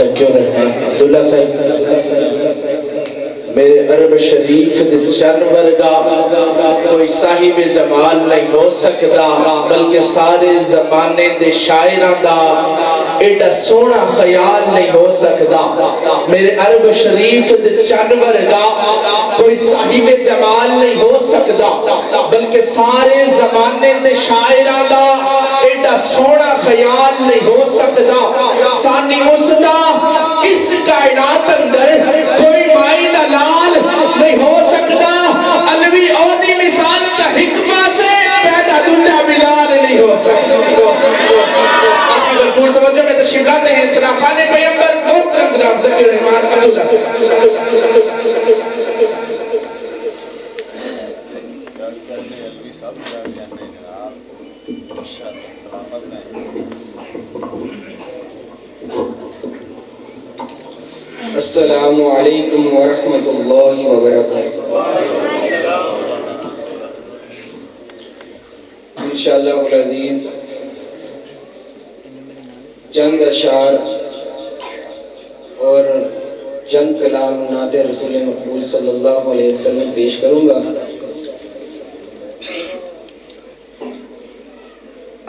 ذکی الرحمن عبداللہ صاحب میرے عرب شریف دے جانور دا کوئی صاحب جمال نہیں ہو سکتا بلکہ سارے زمانے دے شاعران دا ایڈا سونا خیال نہیں ہو سکتا میرے عرب شریف دے جانور دا کوئی صاحب جمال نہیں ہو سکتا بلکہ سارے زمانے دے شاعران دا ایڈا سونا خیال نہیں ہو سکتا سانی مسدہ اس کائنات اندر کوئی مائی دلال نہیں ہو سکتا علوی عودی مثال تا حکمہ سے پیدا دوجہ بلال نہیں ہو سکتا آپ کی بھرپور توجہ میں تشریف لاتے ہیں صلاح خان پیغمبر محترم جناب ذکی الرحمن عبداللہ السلام علیکم ورحمۃ اللہ وبرکاتہ انشاءاللہ العزیز چند اشعار اور چند کلام نعت رسول مقبول صلی اللہ علیہ وسلم پیش کروں گا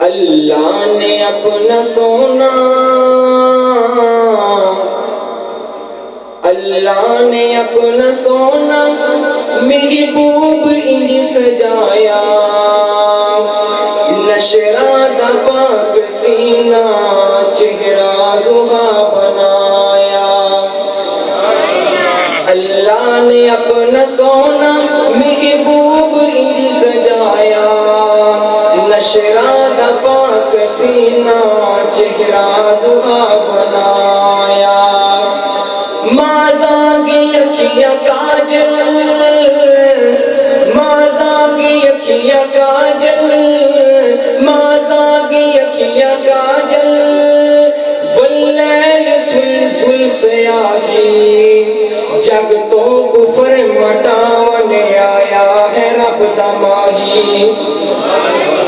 اللہ نے اپنا سونا اللہ نے اپنا سونا محبوب انج سجایا نشرادہ پاک سینہ چہرہ زہا بنایا اللہ نے اپنا سونا محبوب انج سجایا نشرادہ پاک سینہ چہرہ زہا بنایا مازاگی اکھیاں کاجل مازاگی اکھیاں کاجل مازاگی اکھیاں کاجل واللیل سلسل سیاہی جگ تو کفر مٹاونے آیا ہے رب دا ماہی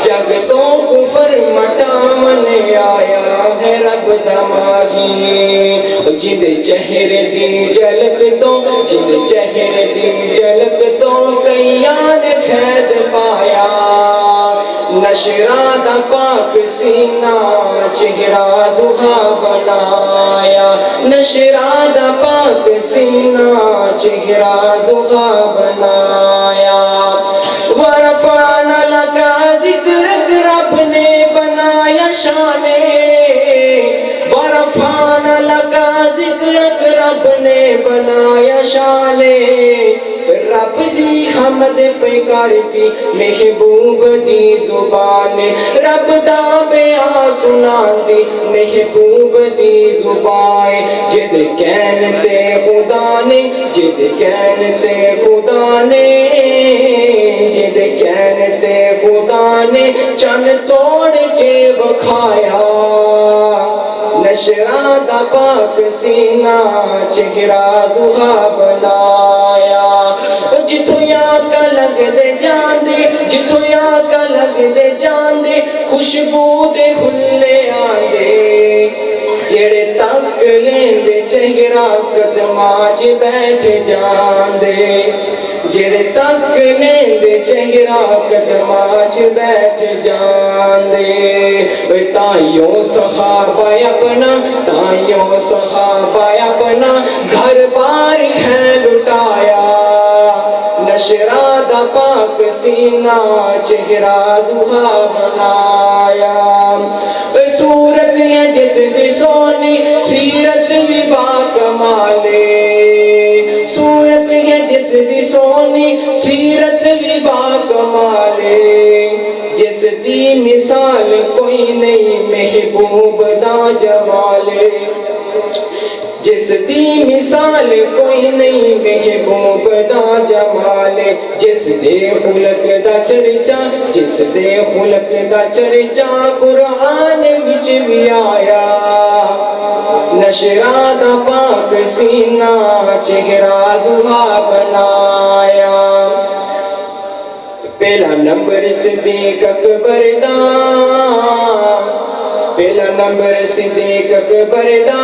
جگ تو کفر مٹاونے آیا ہے رب دا ماہی جن چہرے دی جلک تو جن چہرے دی جلک تو کئیان فیض پایا نشرادہ پاک سینہ چہرہ زہا بنایا نشرادہ پاک سینہ چہرہ زہا بنایا ورفعنا لکا ذکرک رب نے بنایا شانے ورفعنا لکا ذکرک رب نے بنایا شانے رب دی حمد پہ کر دی محبوب دی زبان رب دا بیان سنا دی محبوب دی زبان جد کہنتے خدا نے جد کہنتے خدا نے جد کہنتے خدا نے چن توڑ کے بکھایا نشرادہ پاک سینہ چہرہ زہا بنایا جتھو یا کا لگ دے جان دے جتھو یا کا لگ دے جان دے خوشبو دے کھلے آندے جڑے تک لیندے چہرہ قدماں چ بیٹھ جان دے جڑے تک لیندے چہرہ قدماں چ بیٹھ جان دے تائیوں صحابہ اپنا تائیوں صحابہ اپنا گھر بار ہے لٹایا نشرادہ پاک سینہ چہرہ زہا بنایا صورت ہے جس دی سونی سیرت بھی باکمالے صورت ہے جس دی سونی سیرت بھی باکمالے جس دی مثال کوئی نہیں محبوب دا جمالے جس دی مثال کوئی نہیں محبوب دا جمال جس دے خلق دا چرچا جس دے خلق دا چرچا قرآن وچ بھی آیا نشرادہ پاک سینہ چہرہ زہا بنایا پہلا نمبر صدیق اکبر دا پہلا نمبر صدیق اکبر دا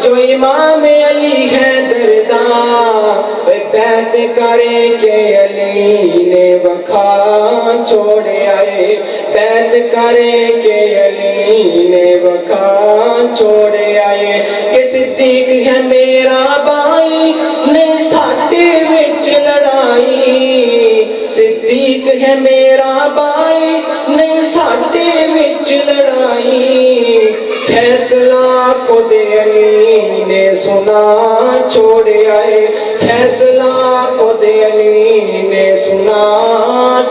جو امام علی حیدر دا بیعت کرے کہ علی نے وکھا چھوڑے آئے بیعت کرے کہ علی نے وکھا چھوڑے آئے کہ صدیق ہے میرا بائی نہیں ساٹے وچ لڑائی صدیق ہے میرا بائی نہیں ساٹے وچ لڑائی فیصلہ خود علی نے سنا چھوڑے آئے فیصلہ خود علی نے سنا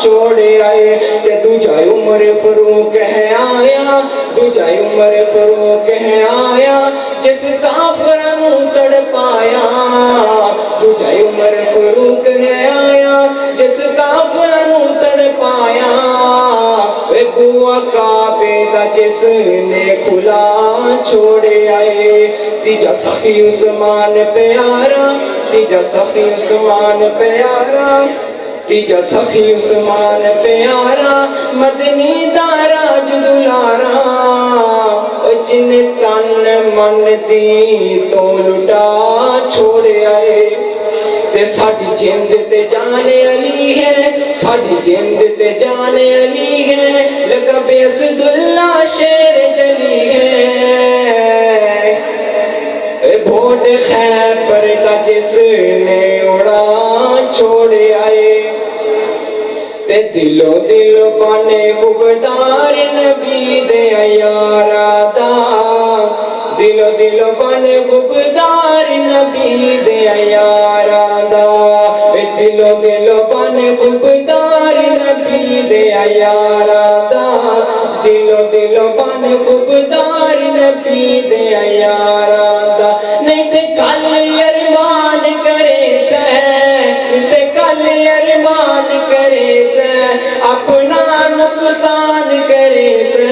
چھوڑے آئے تے دوجا عمر فاروق ہے آیا دوجا عمر فاروق ہے آیا جس کافروں تڑپایا دوجا عمر فاروق ہے آیا جس کافروں تڑپایا بوا کعبے دا جس نے کھلا چھوڑے آئے تیجا سخی عثمان پیارا تیجا سخی عثمان پیارا تیجا سخی عثمان پیارا مدنی داراج دلارا جن تن من دی تو لٹا چھوڑے آئے تے ساڑھی جند تے جانے علی ہے ساڑھی جند تے جانے علی ہے لقب اسد اللہ شیر جلی ہے بھوٹ خیبر کا جس نے اڑا چھوڑے آئے تے دلو دلو بانے خبردار نبی دے یارا دا دلو دلو بانے خبردار نبی دے یارا دا دلو دلو بانے خبردار نبی دے یارا دا دلو دلو بانے خبردار نبی دے یارا دا نہیں تے کل ارمان کرے سے نہیں تے کل ارمان کرے سے اپنا نقصان کرے سے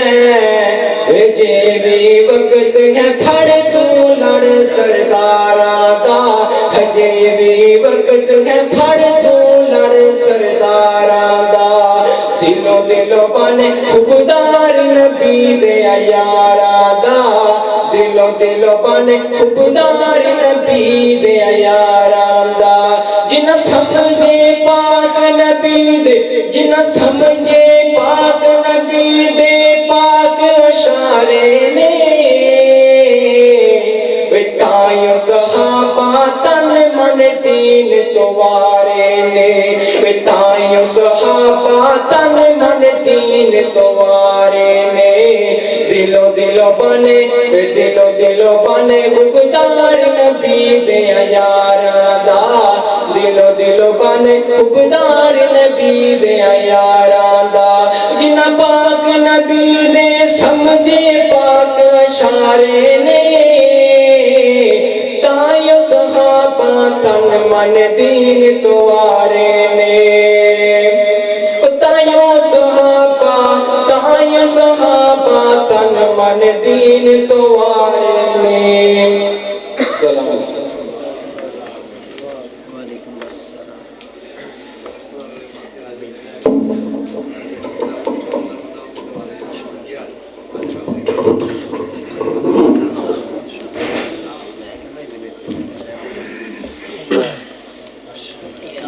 جے بھی وقت ہے پھڑ تو لڑ سردارا دا جے بھی وقت ہے پھڑ تو لڑ سردارا دا دلو دلو بانے خبردار نبی دے یارا دا دلو دلو بانے خبردار نبی دے یارا دا جنہ سمجھے پاک نبی دے جنہ سمجھے پاک نبی دے پاک اشارے نے تائیوں صحابہ تن من دین توارے نے تائیوں صحابہ تن من دین توارے نے دلو دلو بنے خبردار نبی دے یارا دا دلو دلو بنے خبردار نبی دے یارا دا جنہ پاک نبی دے سمجھے پاک اشارے نے تائیوں صحابہ تن من دین توارے نے تائیوں صحابہ تن من دین توارے نے سلام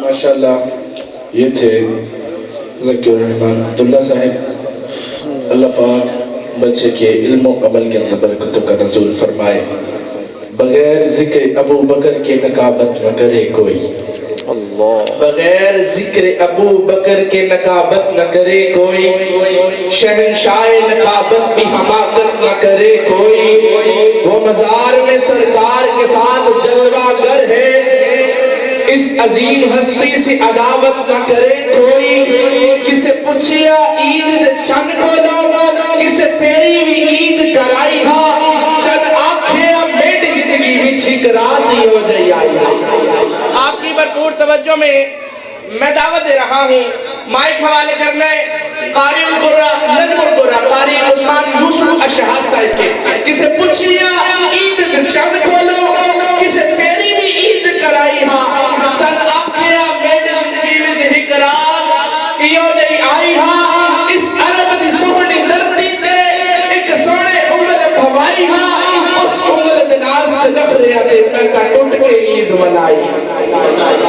ماشاءاللہ یہ تھے ذکی الرحمن عبداللہ صاحب اللہ پاک بچے کے علم و عمل کے اندر برکتوں کا نزول فرمائے بغیر ذکر ابو بکر کے نکابت نہ کرے کوئی بغیر ذکر ابو بکر کے نکابت نہ کرے کوئی شہنشاہ نکابت بھی حماقت نہ کرے کوئی وہ مزار میں سرکار کے ساتھ جلوہ گر ہے اس عظیم ہستی سے عداوت نہ کرے کوئی کسے پوچھیا عید دے چن کھولو کسے تیری بھی عید کرائی ہا چند آنکھیں میڈ زندگی بھی چھکرا دی ہو جائی آئی آپ کی بھرپور توجہ میں دعوت دے رہا ہوں مائک حوالے کرنے قاری القرآن نظم القرآن قاری عثمان یوسف اشہاد صاحب کے کسے پوچھیا عید دے چن کھولو کسے تیری بھی عید کرائی ہا چند آنکھیں میڈ زندگی بھی چھکرا یہ ہو جائی آئی ہا اس عرب دی سوڑی دھرتی تے ایک سوڑے کرے تے میں ٹوٹ کے عید منائی